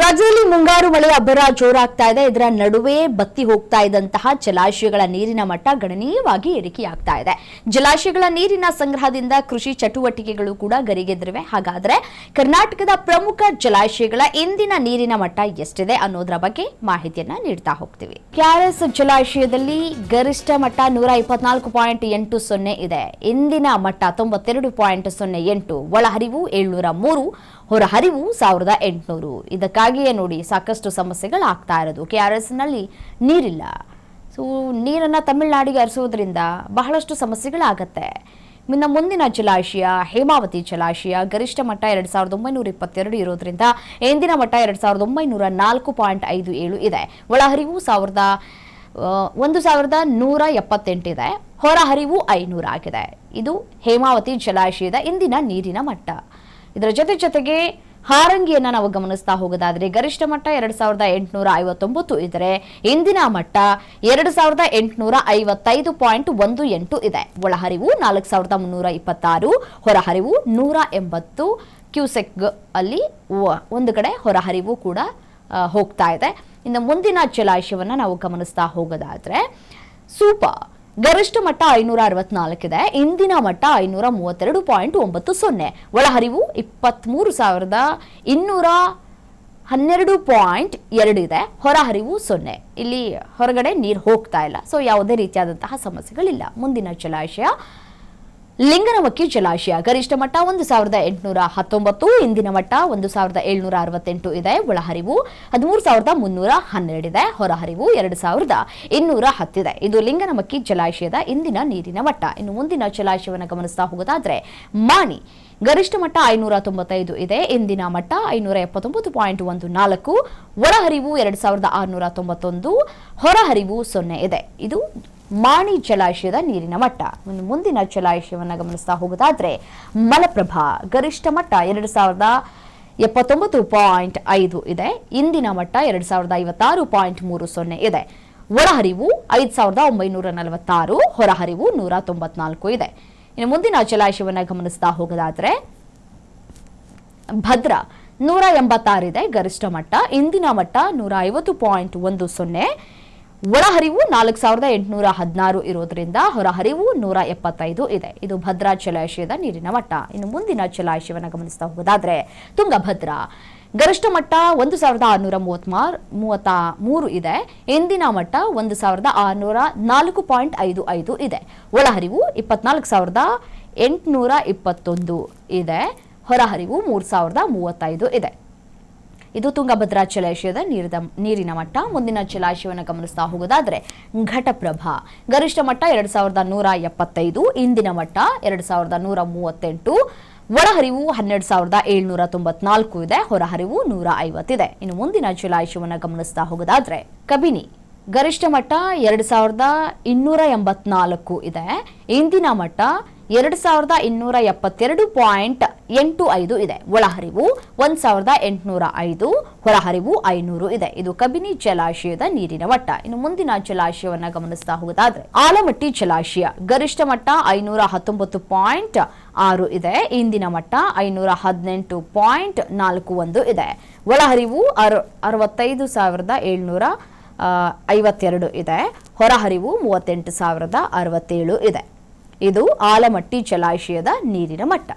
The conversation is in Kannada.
ರಾಜ್ಯದಲ್ಲಿ ಮುಂಗಾರು ಮಳೆ ಅಬ್ಬರ ಜೋರಾಗ್ತಾ ಇದೆ. ಇದರ ನಡುವೆ ಬತ್ತಿ ಹೋಗ್ತಾ ಇದ್ದಂತಹ ಜಲಾಶಯಗಳ ನೀರಿನ ಮಟ್ಟ ಗಣನೀಯವಾಗಿ ಏರಿಕೆಯಾಗ್ತಾ ಇದೆ. ಜಲಾಶಯಗಳ ನೀರಿನ ಸಂಗ್ರಹದಿಂದ ಕೃಷಿ ಚಟುವಟಿಕೆಗಳು ಕೂಡ ಗರಿಗೆದರಿವೆ. ಹಾಗಾದ್ರೆ ಕರ್ನಾಟಕದ ಪ್ರಮುಖ ಜಲಾಶಯಗಳ ಇಂದಿನ ನೀರಿನ ಮಟ್ಟ ಎಷ್ಟಿದೆ ಅನ್ನೋದರ ಬಗ್ಗೆ ಮಾಹಿತಿಯನ್ನ ನೀಡ್ತಾ ಹೋಗ್ತೀವಿ. ಕೆಆರ್ಎಸ್ ಜಲಾಶಯದಲ್ಲಿ ಗರಿಷ್ಠ ಮಟ್ಟ 124.80 ಇದೆ. ಇಂದಿನ ಮಟ್ಟ 92.08. ಒಳಹರಿವು 703, ಹೊರಹರಿವು 1800. ಇದಕ್ಕಾಗಿಯೇ ನೋಡಿ ಸಾಕಷ್ಟು ಸಮಸ್ಯೆಗಳಾಗ್ತಾ ಇರೋದು. ಕೆಆರ್ಎಸ್ ನಲ್ಲಿ ನೀರಿಲ್ಲ. ಸೊ ನೀರನ್ನ ತಮಿಳುನಾಡಿಗೆ ಹರಿಸೋದ್ರಿಂದ ಬಹಳಷ್ಟು ಸಮಸ್ಯೆಗಳಾಗತ್ತೆ. ಇನ್ನು ಮುಂದಿನ ಜಲಾಶಯ ಹೇಮಾವತಿ ಜಲಾಶಯ ಗರಿಷ್ಠ ಮಟ್ಟ 2922 ಇರೋದ್ರಿಂದ ಇಂದಿನ ಮಟ್ಟ 2904.57 ಇದೆ. ಒಳಹರಿವು 1178 ಇದೆ. ಹೊರಹರಿವು 500 ಆಗಿದೆ. ಇದು ಹೇಮಾವತಿ ಜಲಾಶಯದ ಇಂದಿನ ನೀರಿನ ಮಟ್ಟ. ಇದರ ಜೊತೆಗೆ ಹಾರಂಗಿಯನ್ನ ನಾವು ಗಮನಿಸ್ತಾ ಹೋಗೋದಾದ್ರೆ ಗರಿಷ್ಠ ಮಟ್ಟ 2859 ಇದ್ದರೆ ಇಂದಿನ ಮಟ್ಟ 2855.18 ಇದೆ. ಒಳಹರಿವು 4326, ಹೊರಹರಿವು 180 ಕ್ಯೂಸೆಕ್ ಅಲ್ಲಿ ಒಂದು ಕಡೆ ಹೊರಹರಿವು ಕೂಡ ಹೋಗ್ತಾ ಇದೆ. ಇನ್ನು ಮುಂದಿನ ಜಲಾಶಯವನ್ನ ನಾವು ಗಮನಿಸ್ತಾ ಹೋಗೋದಾದ್ರೆ ಸೂಪ ಗರಿಷ್ಠ ಮಟ್ಟ 564 ಇದೆ. ಇಂದಿನ ಮಟ್ಟ 532.90. ಒಳಹರಿವು 23,212.2 ಇದೆ. ಹೊರಹರಿವು 0. ಇಲ್ಲಿ ಹೊರಗಡೆ ನೀರು ಹೋಗ್ತಾ ಇಲ್ಲ. ಸೊ ಯಾವುದೇ ರೀತಿಯಾದಂತಹ ಸಮಸ್ಯೆಗಳಿಲ್ಲ. ಮುಂದಿನ ಜಲಾಶಯ ಲಿಂಗನಮಕ್ಕಿ ಜಲಾಶಯ ಗರಿಷ್ಠ ಮಟ್ಟ 1819, ಇಂದಿನ ಮಟ್ಟ 1768 ಇದೆ. ಒಳಹರಿವು 13,312 ಇದೆ. ಹೊರಹರಿವು 2,210 ಇದೆ. ಇದು ಲಿಂಗನಮಕ್ಕಿ ಜಲಾಶಯದ ಇಂದಿನ ನೀರಿನ ಮಟ್ಟ. ಇನ್ನು ಮುಂದಿನ ಜಲಾಶಯವನ್ನು ಗಮನಿಸ್ತಾ ಹೋಗೋದಾದ್ರೆ ಮಾಣಿ ಗರಿಷ್ಠ ಮಟ್ಟ 595 ಇದೆ. ಇಂದಿನ ಮಟ್ಟ 579.14. ಒಳಹರಿವು 2,691, ಹೊರಹರಿವು 0 ಇದೆ. ಇದು ಮಾಣಿ ಜಲಾಶಯದ ನೀರಿನ ಮಟ್ಟ. ಮುಂದಿನ ಜಲಾಶಯವನ್ನು ಗಮನಿಸ್ತಾ ಹೋಗೋದಾದ್ರೆ ಮಲಪ್ರಭಾ ಗರಿಷ್ಠ ಮಟ್ಟ 2079.5 ಇದೆ. ಇಂದಿನ ಮಟ್ಟ 2056.30 ಇದೆ. ಒಳಹರಿವು 5946, ಹೊರಹರಿವು 194 ಇದೆ. ಇನ್ನು ಮುಂದಿನ ಜಲಾಶಯವನ್ನು ಗಮನಿಸ್ತಾ ಹೋಗೋದಾದ್ರೆ ಭದ್ರಾ 186 ಇದೆ. ಗರಿಷ್ಠ ಮಟ್ಟ ಇಂದಿನ ಮಟ್ಟ 150.10. ಒಳಹರಿವು 4816 ಇರೋದ್ರಿಂದ ಹೊರಹರಿವು 175 ಇದೆ. ಇದು ಭದ್ರಾ ಜಲಾಶಯದ ನೀರಿನ ಮಟ್ಟ. ಇನ್ನು ಮುಂದಿನ ಜಲಾಶಯವನ್ನು ಗಮನಿಸ್ತಾ ಹೋಗೋದಾದ್ರೆ ತುಂಗಭದ್ರಾ ಗರಿಷ್ಠ ಮಟ್ಟ 1633 ಇದೆ. ಇಂದಿನ ಮಟ್ಟ 1604.55 ಇದೆ. ಒಳಹರಿವು 24,821 ಇದೆ. ಹೊರಹರಿವು 3035 ಇದೆ. ಇದು ತುಂಗಭದ್ರಾ ಜಲಾಶಯದ ನೀರಿನ ಮಟ್ಟ. ಮುಂದಿನ ಜಲಾಶಯವನ್ನು ಗಮನಿಸ್ತಾ ಹೋಗೋದಾದ್ರೆ ಘಟಪ್ರಭಾ ಗರಿಷ್ಠ ಮಟ್ಟ 2175, ಇಂದಿನ ಮಟ್ಟ 2138, ಒಳಹರಿವು 12,794 ಇದೆ. ಹೊರಹರಿವು 150 ಇದೆ. ಇನ್ನು ಮುಂದಿನ ಜಲಾಶಯವನ್ನು ಗಮನಿಸ್ತಾ ಹೋಗೋದಾದ್ರೆ ಕಬಿನಿ ಗರಿಷ್ಠ ಮಟ್ಟ 2284 ಇದೆ. ಇಂದಿನ ಮಟ್ಟ 2272.85 ಇದೆ. ಒಳಹರಿವು 1805, ಹೊರಹರಿವು 500 ಇದೆ. ಇದು ಕಬಿನಿ ಜಲಾಶಯದ ನೀರಿನ ಮಟ್ಟ. ಇನ್ನು ಮುಂದಿನ ಜಲಾಶಯವನ್ನು ಗಮನಿಸ್ತಾ ಹೋಗೋದಾದ್ರೆ ಆಲಮಟ್ಟಿ ಜಲಾಶಯ ಗರಿಷ್ಠ ಮಟ್ಟ 519.6 ಇದೆ. ಇಂದಿನ ಮಟ್ಟ 518.41 ಇದೆ. ಒಳಹರಿವು 65,752 ಇದೆ. ಹೊರಹರಿವು 38,067 ಇದೆ. ಇದು ಆಲಮಟ್ಟಿ ಜಲಾಶಯದ ನೀರಿನ ಮಟ್ಟ.